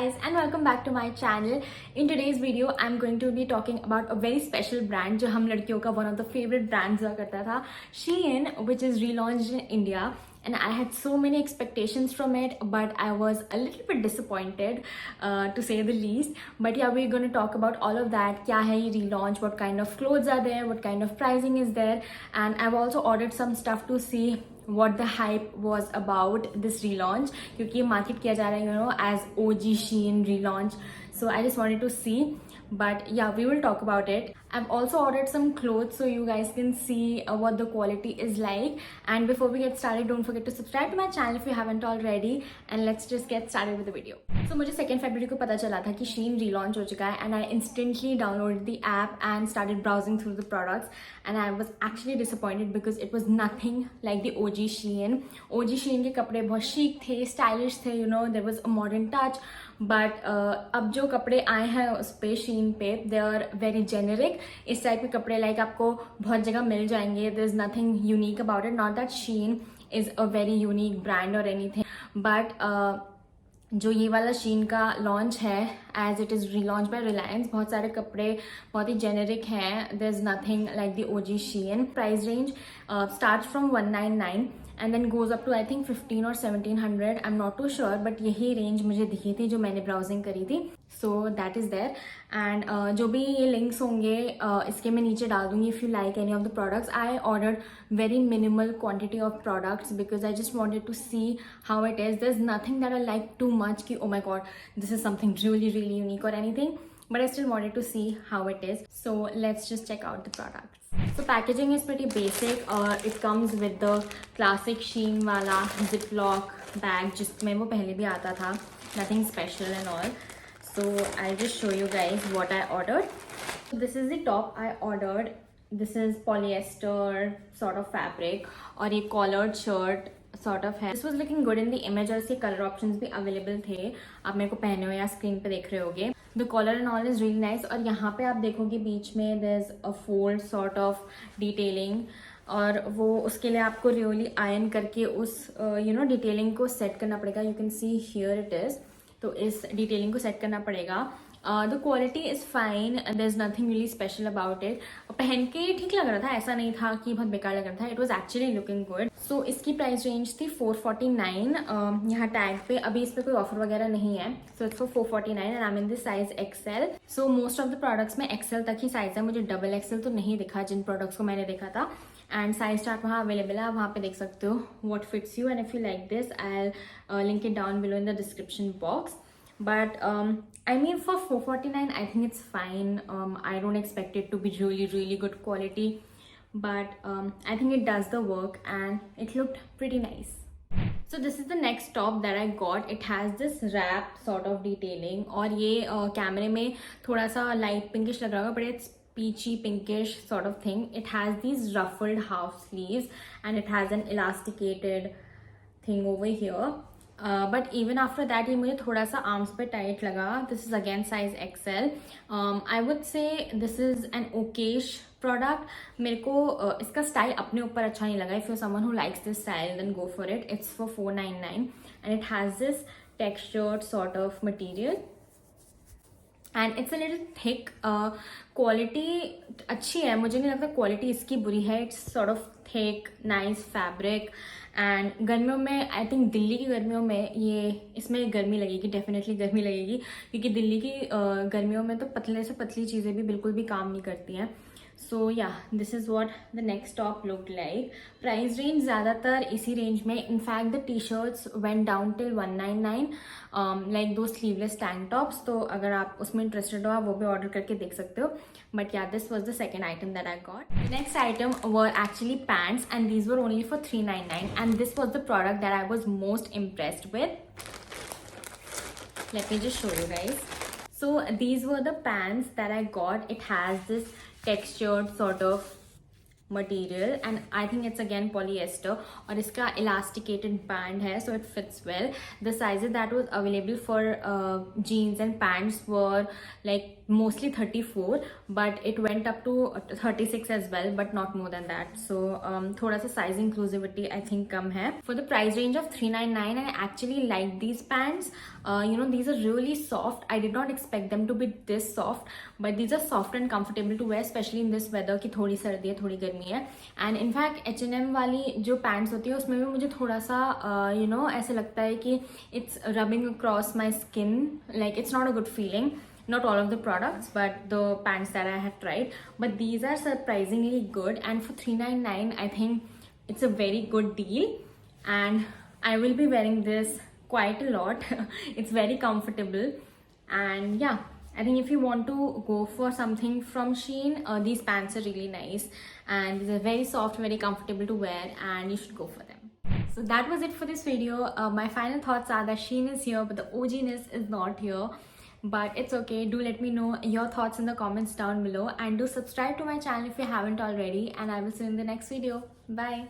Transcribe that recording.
guys and welcome back to my channel. In today's video I'm going to be talking about a very special brand जो हम लड़कियों का one of the favorite brands हुआ करता था, Shein, which is relaunched in India. And I had so many expectations from it, but I was a little bit disappointed, to say the least. But yeah, we're going to talk about all of that. क्या है ये relaunch? What kind of clothes are there? What kind of pricing is there? And I've also ordered some stuff to see what the hype was about this relaunch, क्योंकि ये market किया जा रहा है, you know, as OG Shein relaunch. So I just wanted to see. But yeah, we will talk about it. I've also ordered some clothes so you guys can see what the quality is like. And before we get started, don't forget to subscribe to my channel if you haven't already. And let's just get started with the video. So मुझे 2 February को पता चला था कि Shein relaunch हो चुका है, and I instantly downloaded the app and started browsing through the products. And I was actually disappointed because it was nothing like the OG Shein. OG Shein के कपड़े बहुत chic थे, stylish थे, you know, there was a modern touch. But अब जो कपड़े आए हैं उस पे शीन पे, दे आर वेरी जेनेरिक. इस टाइप के कपड़े लाइक आपको बहुत जगह मिल जाएंगे. There is nothing unique about it. Not that Shein is a very unique brand और एनीथिंग, बट जो ये वाला शीन का लॉन्च है, as it is relaunch by Reliance, बहुत सारे कपड़े बहुत ही जेनेरिक हैं. There is nothing like the OG Shein. Price range starts from 199 and then goes up to I think 15 or 1700. I'm not too sure, but यही range मुझे दिखी थी जो मैंने ब्राउजिंग करी थी. So that is there. And जो भी ये लिंक्स होंगे इसके मैं नीचे डाल दूंगी. If you like any of the products, I ordered very minimal quantity of products because I just wanted to see how it is. There's nothing that I like too much कि oh my god, this is something really unique or anything, but I still wanted to see how it is. So let's just check out the products. So packaging is pretty basic. It comes with the classic Shein वाला Ziploc bag जिसमें वो पहले भी आता था. Nothing special and all. So I'll just show you guys what I ordered. So this is the top I ordered. This is polyester sort of fabric और ये collared shirt sort of है. This was looking good in the image और इसके color options भी available थे. आप मेरे को पहने हुए या स्क्रीन पे देख रहे होगे. The collar and all is really nice. और यहाँ पे आप देखोगे बीच में there's a fold sort of detailing, और वो उसके लिए आपको रियली आयरन करके उस you know डिटेलिंग को सेट करना पड़ेगा. You can see here it is. तो इस डिटेलिंग को सेट करना पड़ेगा. The quality is fine. There is nothing really special about it. पहन के ठीक लग रहा था, ऐसा नहीं था कि बहुत बेकार लग रहा था. It was actually looking good. So इसकी प्राइस रेंज थी 449. यहाँ टैग पे अभी इस पर कोई ऑफर वगैरह नहीं है. So it's for 449 and I am in this size XL. So most of the products में एक्सएल तक ही साइज है. मुझे डबल एक्सएल तो नहीं दिखा जिन प्रोडक्ट्स को मैंने देखा था. एंड साइज चार्ट वहाँ अवेलेबल है, आप वहाँ पे देख सकते हो what fits you. And if you like this I will link it down below in the description box. But I mean, for 449 I think it's fine. I don't expect it to be really good quality, but I think it does the work and it looked pretty nice. So this is the next top that I got. It has this wrap sort of detailing और ये कैमरे में थोड़ा सा light pinkish लग रहा होगा, but it's peachy pinkish sort of thing. It has these ruffled half sleeves and it has an elasticated thing over here. But even after that ये मुझे थोड़ा सा आर्म्स पे टाइट लगा. This is again size XL. I would say this is an okayish product. मेरे को इसका style अपने ऊपर अच्छा नहीं लगा. If you someone who likes this style then go for it. It's for 499 and it has this textured sort of material and it's a little thick. Quality अच्छी है, मुझे नहीं लगता क्वालिटी इसकी बुरी है. It's sort of thick nice fabric. And गर्मियों में आई थिंक दिल्ली की गर्मियों में ये इसमें गर्मी लगेगी, डेफिनेटली गर्मी लगेगी, क्योंकि दिल्ली की गर्मियों में तो पतले से पतली चीज़ें भी बिल्कुल भी काम नहीं करती हैं. सो या this is what the next top look like. Price range ज़्यादातर इसी रेंज में. In fact the T shirts went down till 199 like दो स्लीवलेस टैंक टॉप्स. तो अगर आप उसमें इंटरेस्टेड हो आप वो भी ऑर्डर करके देख सकते हो. But yeah, this was the second item that I got. Next item were actually pants and these were only for 399 and this was the product that I was most impressed with. Let me just show you guys. So these were the pants that I got. It has this textured sort of material and I think it's again polyester और इसका elasticated band है, so it fits well. The sizes that was available for jeans and pants were like mostly 34 but it went up to 36 as well, but not more than that. So थोड़ा सा size inclusivity I think कम है. For the price range of 399 I actually like these pants. these are really soft. I did not expect them to be this soft, but these are soft and comfortable to wear, especially in this weather कि थोड़ी सर्दी है थोड़ी गर्मी है. And in fact H&M वाली जो pants होती है उसमें भी मुझे थोड़ा सा ऐसे लगता है कि it's rubbing across my skin, like it's not a good feeling. Not all of the products, but the pants that I had tried, but these are surprisingly good, and for $3.99 I think it's a very good deal, and I will be wearing this quite a lot. It's very comfortable, and yeah, I think if you want to go for something from Shein, these pants are really nice, and these are very soft, very comfortable to wear, and you should go for them. So that was it for this video. My final thoughts are that Shein is here, but the OG-ness is not here. But it's okay. Do let me know your thoughts in the comments down below, and do subscribe to my channel if you haven't already, and I will see you in the next video. Bye.